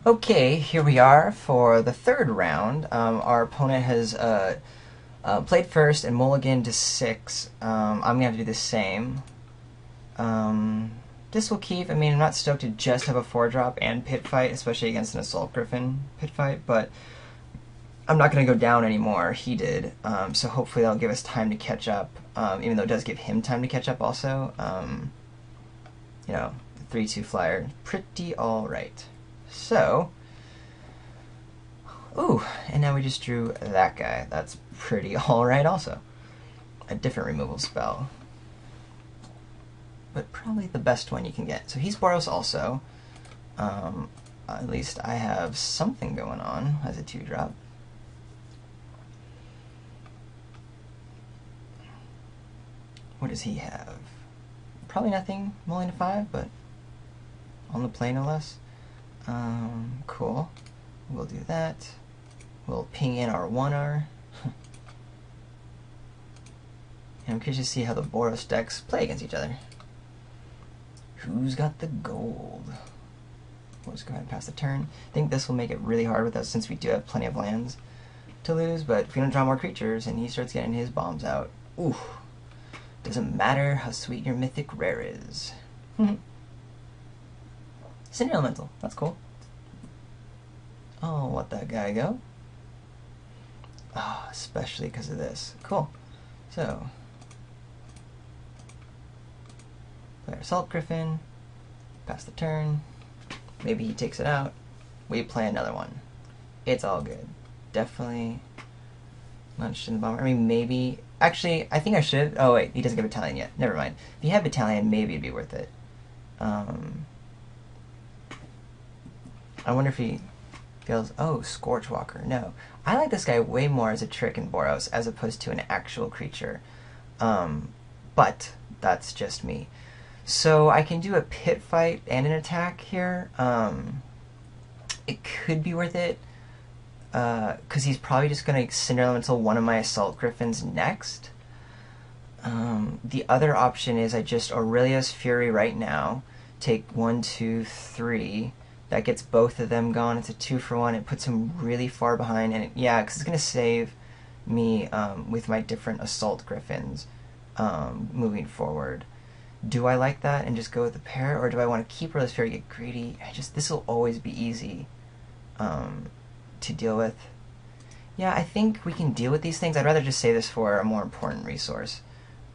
Okay, here we are for the third round. Our opponent has played first and mulliganed to 6. I'm going to have to do the same. This will keep. I mean, I'm not stoked to just have a 4-drop and pit fight, especially against an Assault Griffin pit fight, but I'm not going to go down anymore. He did. So hopefully that'll give us time to catch up, even though it does give him time to catch up also. You know, the 3-2 flyer, pretty alright. So, ooh, and now we just drew that guy. That's pretty alright also. A different removal spell. But probably the best one you can get. So he's Boros also. At least I have something going on as a 2-drop. What does he have? Probably nothing, mulling to 5, but on the play no less. Cool. We'll do that. We'll ping in our 1R. And I'm curious to see how the Boros decks play against each other. Who's got the gold? We'll just go ahead and pass the turn. I think this will make it really hard with us since we do have plenty of lands to lose, but if we don't draw more creatures and he starts getting his bombs out, ooh, doesn't matter how sweet your mythic rare is. Cinder Elemental, that's cool. I'll let that guy go. Oh, especially because of this. Cool. So, play our Assault Griffin, pass the turn, maybe he takes it out, we play another one. It's all good. Definitely not interested in the bomber. I mean, maybe, actually, I think I should. Oh wait, he doesn't get Battalion yet. Never mind. If he had Battalion, maybe it'd be worth it. I wonder if he feels, oh, Scorchwalker. No. I like this guy way more as a trick in Boros as opposed to an actual creature. But that's just me. So I can do a pit fight and an attack here. It could be worth it. Because he's probably just going to Cinder Elemental one of my Assault Griffins next. The other option is I just Aurelia's Fury right now. Take 1, 2, 3. That gets both of them gone. It's a 2-for-1. It puts him really far behind. And yeah, because it's going to save me with my different Assault Griffins moving forward. Do I like that and just go with the pair? Or do I want to keep Aurelia's Fury, get greedy? This will always be easy to deal with. Yeah, I think we can deal with these things. I'd rather just save this for a more important resource.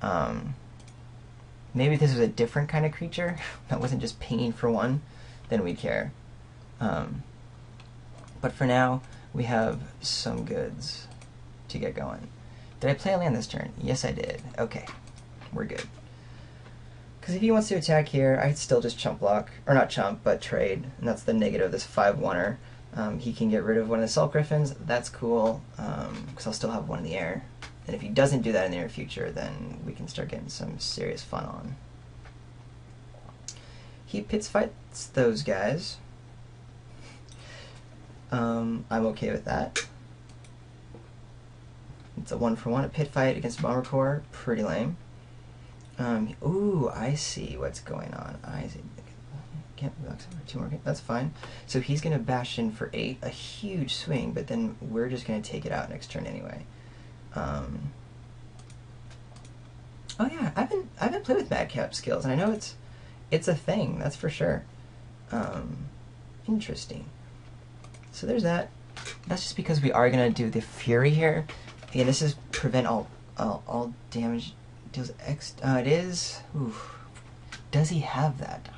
Maybe if this was a different kind of creature that wasn't just pinging for 1, then we'd care. But for now, we have some goods to get going. Did I play a land this turn? Yes, I did. Okay, we're good. Because if he wants to attack here, I'd still just chump block. Or not chump, but trade. And that's the negative of this 5-1er. He can get rid of one of the Assault Griffins. That's cool, because I'll still have one in the air. And if he doesn't do that in the near future, then we can start getting some serious fun on. He pits fights those guys. I'm okay with that. It's a 1-for-1, a pit fight against Bomber Corps. Pretty lame. Ooh, I see what's going on. I see. Can't box over 2 more. That's fine. So he's going to bash in for 8, a huge swing, but then we're just going to take it out next turn anyway. Oh yeah, I've been playing with Madcap skills, and I know it's a thing. That's for sure. Interesting. So there's that. That's just because we are going to do the Fury here. Again, this is prevent all damage. Deals X. It is. Oof. Does he have that?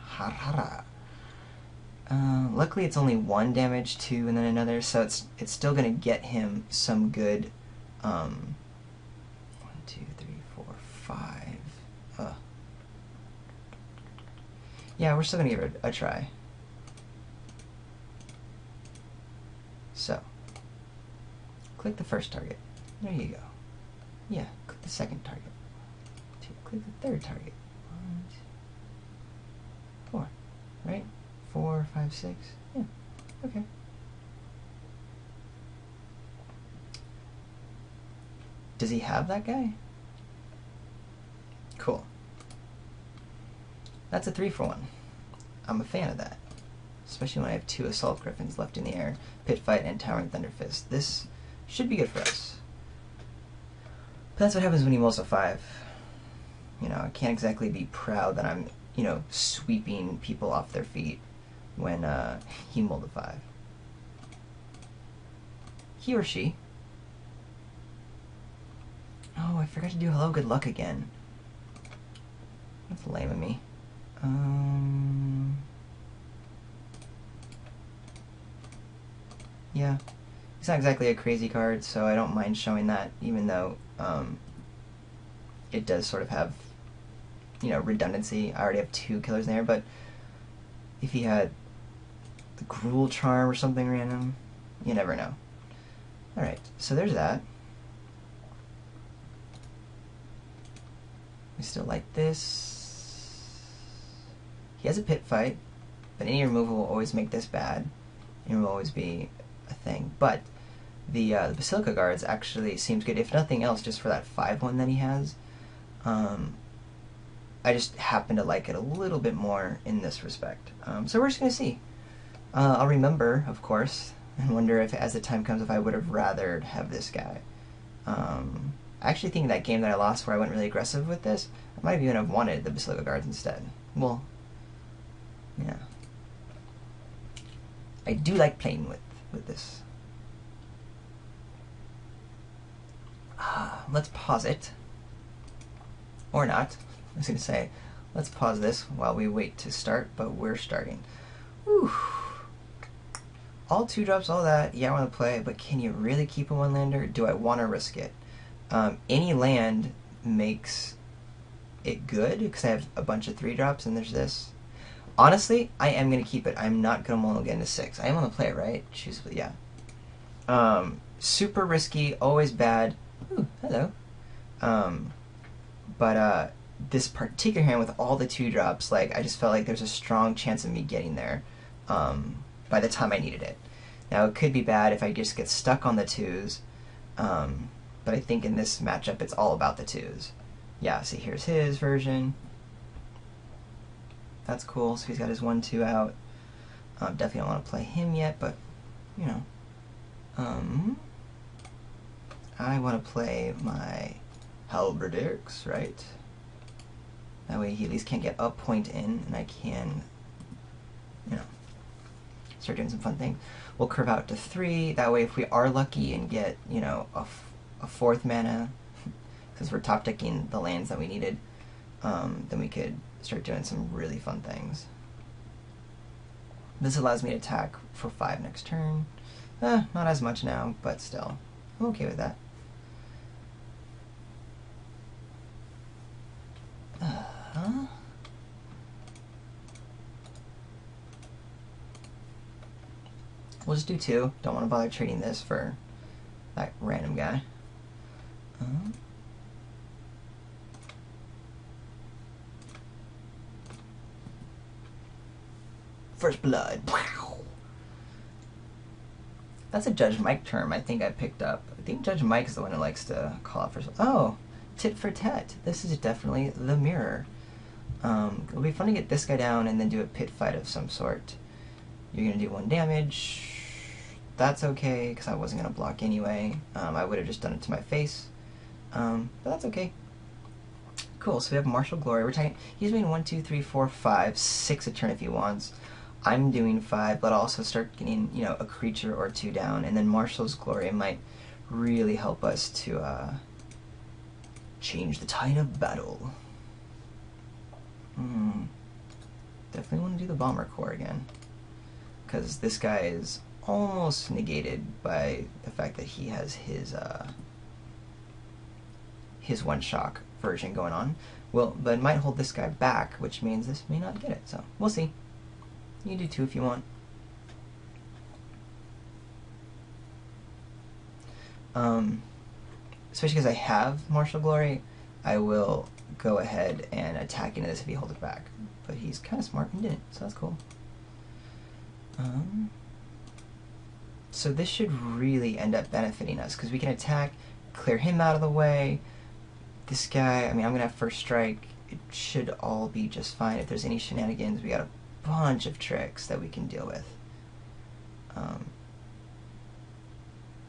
Luckily, it's only 1 damage, 2, and then another, so it's still gonna get him some good. 1, 2, 3, 4, 5. Yeah, we're still gonna give it a try. So, click the first target. There you go. Yeah, click the second target. Click the third target. 1, 2, 4, right? 4, 5, 6. Yeah, okay. Does he have that guy? Cool. That's a 3-for-1. I'm a fan of that. especially when I have 2 Assault Griffins left in the air, Pit Fight and Towering Thunder Fist. This should be good for us. But that's what happens when you mulls a 5. You know, I can't exactly be proud that I'm, you know, sweeping people off their feet when he mulled a 5. He or she. Oh, I forgot to do Hello Good Luck again. That's lame of me. Yeah. It's not exactly a crazy card, so I don't mind showing that, even though it does sort of have, you know, redundancy. I already have 2 killers in there, but if he had the Gruel Charm or something random, you never know. Alright, so there's that. We still like this. He has a Pit Fight, but any removal will always make this bad. It will always be a thing. But the Basilica Guards actually seems good, if nothing else, just for that 5/1 that he has. I just happen to like it a little bit more in this respect. So we're just going to see. I'll remember, of course, and wonder if, as the time comes, if I would have rathered have this guy. I actually think that game that I lost where I went really aggressive with this, I might even have wanted the Basilica Guards instead. Well, yeah. I do like playing with this. Let's pause it. Or not. I was going to say, let's pause this while we wait to start, but we're starting. Whew. All 2-drops, all that, yeah, I want to play, but can you really keep a 1-lander? Do I want to risk it? Any land makes it good, because I have a bunch of 3-drops, and there's this. Honestly, I am going to keep it. I'm not going to mull again to 6. I am going to play it, right? Choose, yeah. Super risky, always bad. Ooh, hello. But this particular hand with all the 2-drops, like, I just felt like there's a strong chance of me getting there by the time I needed it. Now, it could be bad if I just get stuck on the 2s, but I think in this matchup, it's all about the 2s. Yeah, see, here's his version. That's cool, so he's got his 1-2 out. Definitely don't want to play him yet, but, you know. I want to play my Halberdix, right? That way he at least can't get a point in, and I can, you know, start doing some fun things. We'll curve out to 3, that way if we are lucky and get, you know, a 4th mana, because we're top decking the lands that we needed, then we could start doing some really fun things. This allows me to attack for 5 next turn. Not as much now, but still. I'm okay with that. We'll just do 2. Don't want to bother trading this for that random guy. First Blood. Wow. That's a Judge Mike term I think I picked up. I think Judge Mike is the one who likes to call out first. Oh, tit for tat. This is definitely the mirror. It'll be fun to get this guy down and then do a pit fight of some sort. You're going to do 1 damage. That's okay, because I wasn't going to block anyway. I would have just done it to my face. But that's okay. Cool, so we have Martial Glory. We're talking, he's doing 1, 2, 3, 4, 5, 6 a turn if he wants. I'm doing 5, but I'll also start getting, you know, a creature or 2 down, and then Martial's Glory might really help us to change the tide of battle. Definitely want to do the Bomber Core again, because this guy is almost negated by the fact that he has his 1-shock version going on. Well, but it might hold this guy back, which means this may not get it, so we'll see. You can do 2 if you want. Especially because I have Martial Glory, I will go ahead and attack into this if he holds it back. But he's kind of smart and didn't, so that's cool. So this should really end up benefiting us, because we can attack, clear him out of the way. This guy, I mean, I'm going to have first strike. It should all be just fine. If there's any shenanigans, we got a bunch of tricks that we can deal with.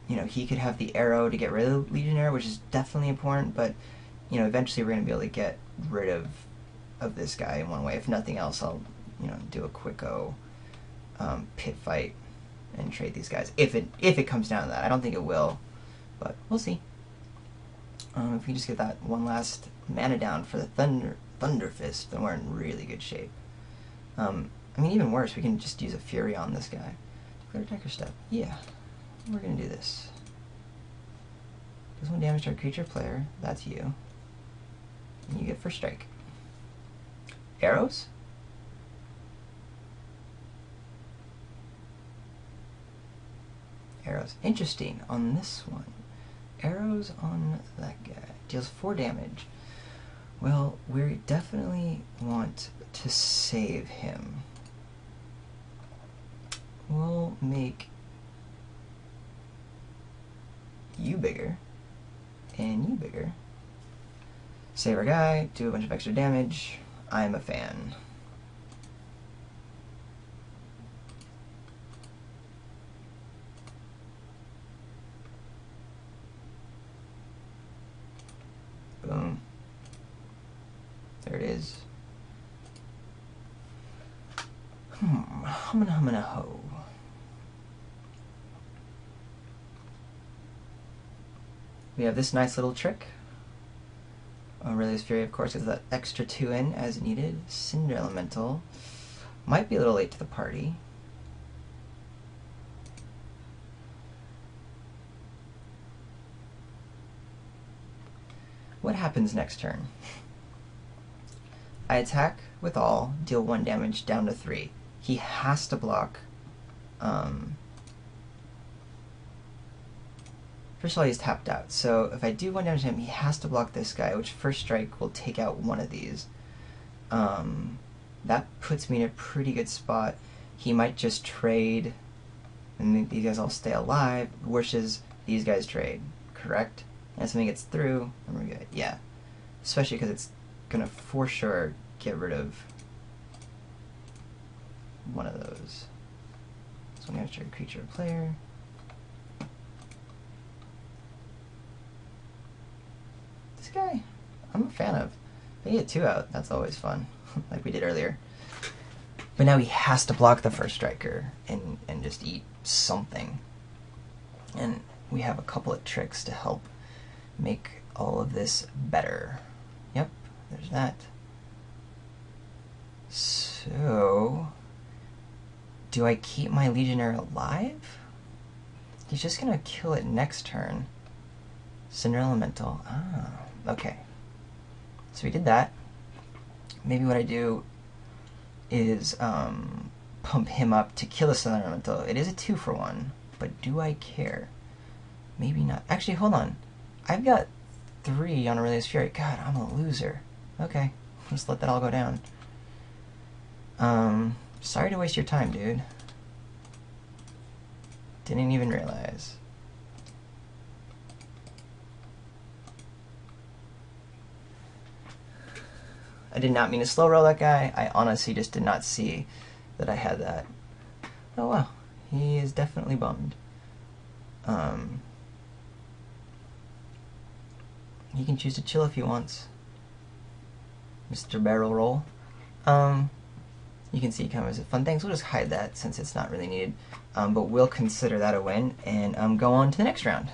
You know, he could have the arrow to get rid of the Legionnaire, which is definitely important, but, you know, eventually we're going to be able to get rid of this guy in one way. If nothing else, I'll, you know, do a quick-o pit fight and trade these guys. If it comes down to that. I don't think it will, but we'll see. If we just get that one last mana down for the Thunder Fist, then we're in really good shape. I mean, even worse, we can just use a Fury on this guy. Declare attacker step. Yeah, we're going to do this. Does 1 damage to our creature player. That's you. And you get first strike. Arrows? Arrows. Interesting on this one. Arrows on that guy. Deals 4 damage. Well, we definitely want to save him. We'll make you bigger and you bigger. Save our guy, do a bunch of extra damage. I'm a fan. Boom. There it is. Humana ho. We have this nice little trick. Aurelia's Fury, of course, is that extra 2 in as needed. Cinder Elemental. Might be a little late to the party. What happens next turn? I attack with all, deal 1 damage, down to 3. He has to block. First of all, he's tapped out. So if I do 1 damage to him, he has to block this guy, which first strike will take out one of these. That puts me in a pretty good spot. He might just trade, and these guys all stay alive. Worst is these guys trade, correct? And something gets through, and we're good. Yeah. Especially because it's going to for sure get rid of one of those. So I'm going to trade creature or player. This guy, I'm a fan of. If I get 2 out, that's always fun, like we did earlier. But now he has to block the first striker and just eat something. And we have a couple of tricks to help make all of this better. Yep, there's that. So, do I keep my Legionnaire alive? He's just gonna kill it next turn. Cinder Elemental. Ah, okay. So we did that. Maybe what I do is pump him up to kill the Cinder Elemental. It is a 2-for-1, but do I care? Maybe not. Actually, hold on. I've got 3 on Aurelia's Fury. God, I'm a loser. Okay, just let that all go down. Sorry to waste your time, dude. Didn't even realize. I did not mean to slow roll that guy. I honestly just did not see that I had that. Oh wow, he is definitely bummed. He can choose to chill if he wants. Mr. Barrel Roll. You can see kind of as a fun thing, so we'll just hide that since it's not really needed. But we'll consider that a win and go on to the next round.